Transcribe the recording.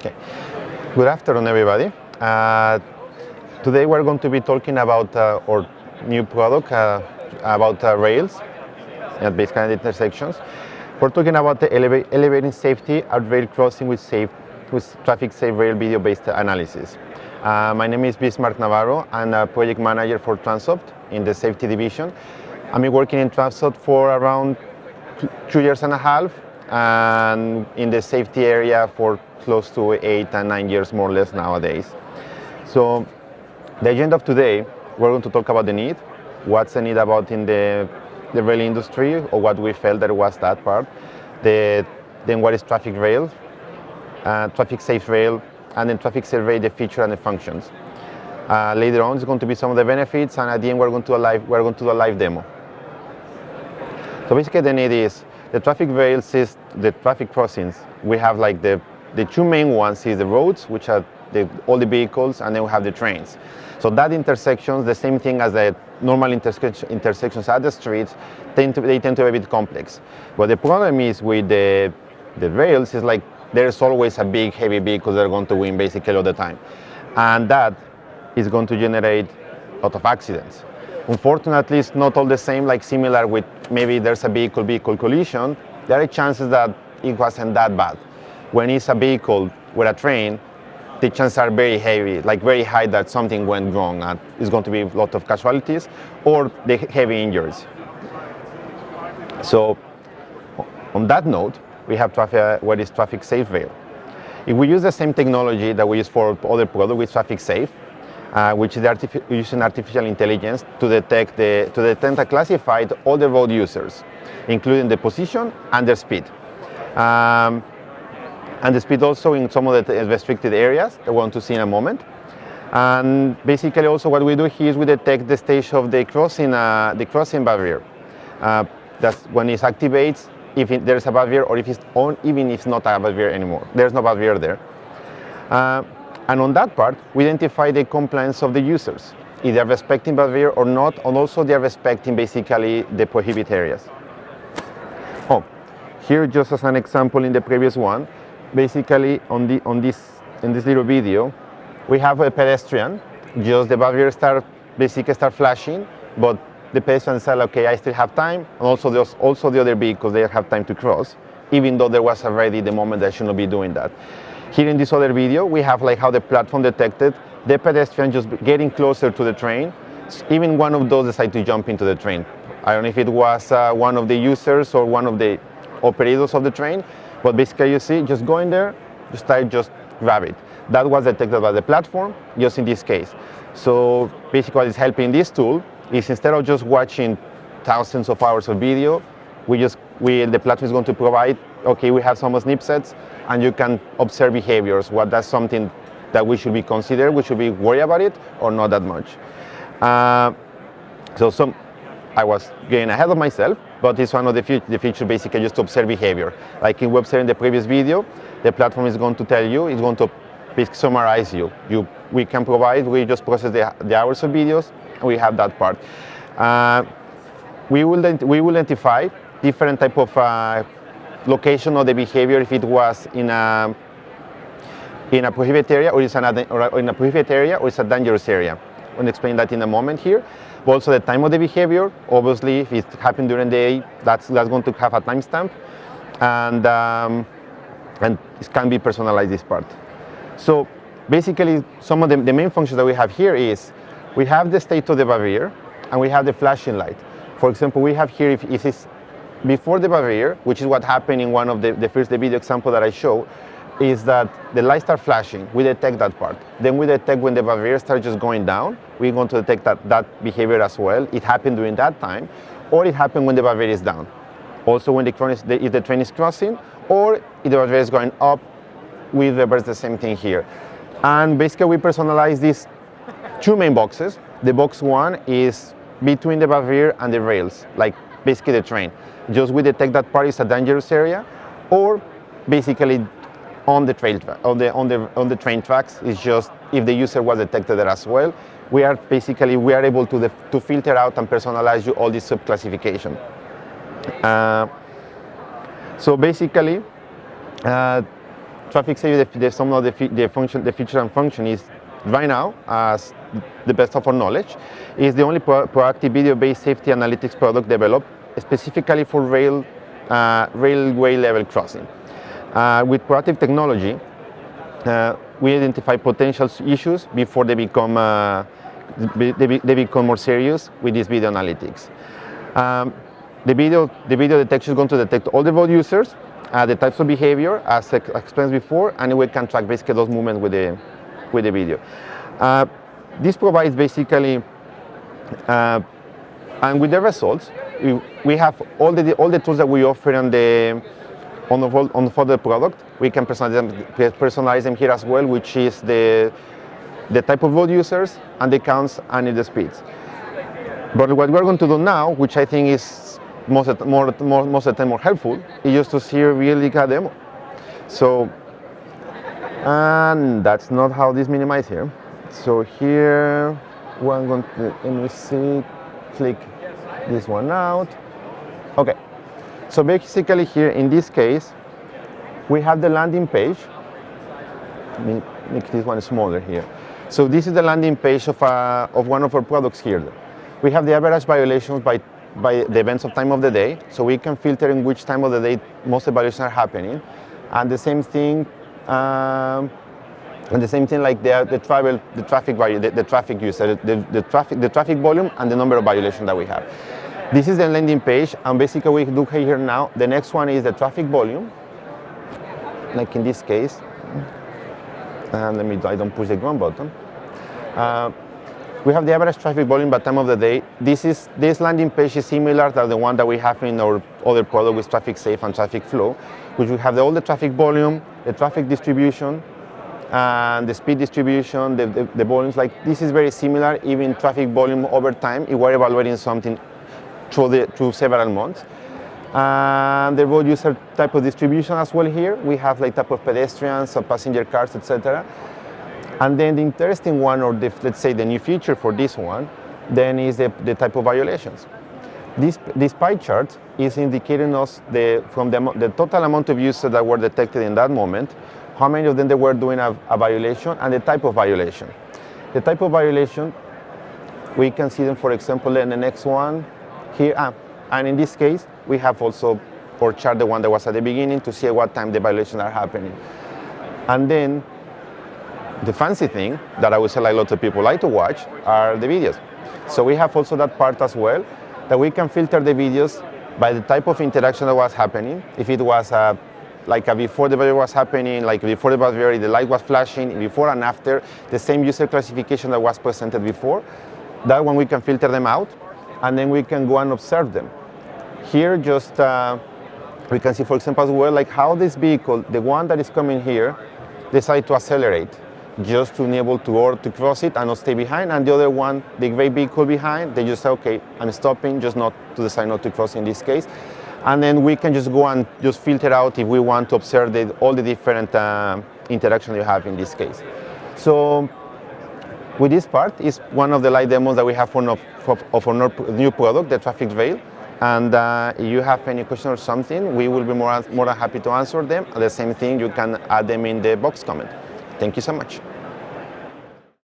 Okay. Good afternoon, everybody. Today we're going to be talking about our new product, about rails at base kind of intersections. We're talking about the elevating safety at rail crossing with TrafxSAFE rail video-based analysis. My name is Bismarck Navarro. I'm a project manager for Transoft in the safety division. I've been working in Transoft for around 2 years and a half, and in the safety area for close to 8 and 9 years more or less nowadays. So the agenda of today, we're going to talk about the need, what's the need about in the rail industry, or what we felt that was that part, then what is traffic rail, TrafxSAFE rail, and then TrafxSAFE rail, the feature and the functions. Later on, it's going to be some of the benefits, and at the end, we're going to do a live demo. So basically, the need is the traffic rails is the traffic crossings. We have like the two main ones is the roads, which are all the vehicles, and then we have the trains. So that intersections, the same thing as the normal intersections at the streets, they tend to be a bit complex. But the problem is with the rails is like there's always a big, heavy vehicle that are going to win basically all the time. And that is going to generate a lot of accidents. Unfortunately, it's not all the same, like similar with maybe there's a vehicle-vehicle collision, there are chances that it wasn't that bad. When it's a vehicle with a train, the chances are very heavy, like very high that something went wrong and it's going to be a lot of casualties or the heavy injuries. So on that note, we have what is TrafxSAFE rail. If we use the same technology that we use for other products with TrafxSAFE, which is using artificial intelligence to detect and classify all the road users, including the position and their speed. And the speed also in some of the restricted areas that we want to see in a moment. And basically also what we do here is we detect the stage of the crossing barrier. That's when it activates, if there's a barrier or if it's on, even if it's not a barrier anymore. There's no barrier there. And on that part, we identify the compliance of the users, if they're respecting barrier or not, and also they're respecting basically the prohibited areas. Oh, here just as an example in the previous one, basically in this little video, we have a pedestrian, just the barrier start flashing, but the pedestrian said, okay, I still have time, and also the other vehicles, they have time to cross, even though there was already the moment that I should not be doing that. Here in this other video, we have like how the platform detected the pedestrian just getting closer to the train. Even one of those decided to jump into the train. I don't know if it was one of the users or one of the operators of the train, but basically you see, just go in there, just grab it. That was detected by the platform, just in this case. So basically what is helping this tool is instead of just watching thousands of hours of video, the platform is going to provide, okay, we have some snippets, and you can observe behaviors. What that's something that we should be considered, we should be worried about it, or not that much. I was getting ahead of myself, but it's one of the features basically just to observe behavior. Like in web in the previous video, the platform is going to tell you, it's going to basically summarize you. We can provide, we just process the hours of videos, and we have that part. We will identify different type of location of the behavior, if it was in a prohibited area or it's in a prohibited area or it's a dangerous area. I'm going to explain that in a moment here. But also the time of the behavior, obviously if it happened during the day, that's going to have a timestamp, and it can be personalized, this part. So basically some of the main functions that we have here is we have the state of the barrier and we have the flashing light. For example, we have here if it's before the barrier, which is what happened in one of the video example that I show, is that the lights start flashing. We detect that part. Then we detect when the barrier starts just going down. We're going to detect that behavior as well. It happened during that time, or it happened when the barrier is down. Also when if the train is crossing, or if the barrier is going up, we reverse the same thing here. And basically we personalize these two main boxes. The box one is between the barrier and the rails, like basically the train. Just we detect that part is a dangerous area, or basically on the train tracks. It's just if the user was detected there as well. We are able to filter out and personalize you all this subclassification. So basically, TrafxSAFE, some of the feature and function is right now, as the best of our knowledge, is the only proactive video-based safety analytics product developed specifically for railway level crossing. With proactive technology, we identify potential issues before they become more serious with this video analytics. The video detection is going to detect all the road users, the types of behavior as explained before, and we can track basically those movements with the video. This provides basically, and with the results, we have all the tools that we offer on the further product. We can personalize them here as well, which is the type of road users and the counts and the speeds. But what we're going to do now, which I think is most of the time more helpful, is just to see really a demo. So, and that's not how this minimizes here. So here, we're going to, let me see, click this one out. Okay, so basically here in this case, we have the landing page. Let me make this one smaller here. So this is the landing page of one of our products here. We have the average violations by the events of time of the day, so we can filter in which time of the day most of the violations are happening, and the same thing like the traffic user, the traffic volume, and the number of violations that we have. This is the landing page, and basically we do here now. The next one is the traffic volume, like in this case. And I don't push the ground button. We have the average traffic volume by time of the day. This landing page is similar to the one that we have in our other product with TrafxSAFE and traffic flow, which we have all the traffic volume, the traffic distribution, and the speed distribution, the volumes. Like this is very similar, even traffic volume over time, if we're evaluating something through several months. And the road user type of distribution as well here. We have like type of pedestrians or passenger cars, etc. And then the interesting one, or let's say the new feature for this one, then is the type of violations. This pie chart is indicating us from the total amount of users that were detected in that moment, how many of them they were doing a violation, and the type of violation. The type of violation, we can see them, for example, in the next one here. And in this case, we have also for chart the one that was at the beginning to see at what time the violations are happening. And then the fancy thing that I would say like lots of people like to watch are the videos. So we have also that part as well, that we can filter the videos by the type of interaction that was happening. If it was before the video was happening, like before the video, the light was flashing, before and after, the same user classification that was presented before, that one we can filter them out, and then we can go and observe them. Here just we can see, for example, as well, like how this vehicle, the one that is coming here, decide to accelerate just to be able to cross it and not stay behind, and the other one, the gray vehicle behind, they just say, okay, I'm stopping, just not to decide not to cross in this case. And then we can just go and just filter out if we want to observe all the different interactions you have in this case. So with this part is one of the live demos that we have of our new product, the TrafxRail. And if you have any question or something, we will be more than happy to answer them. The same thing, you can add them in the box comment. Thank you so much.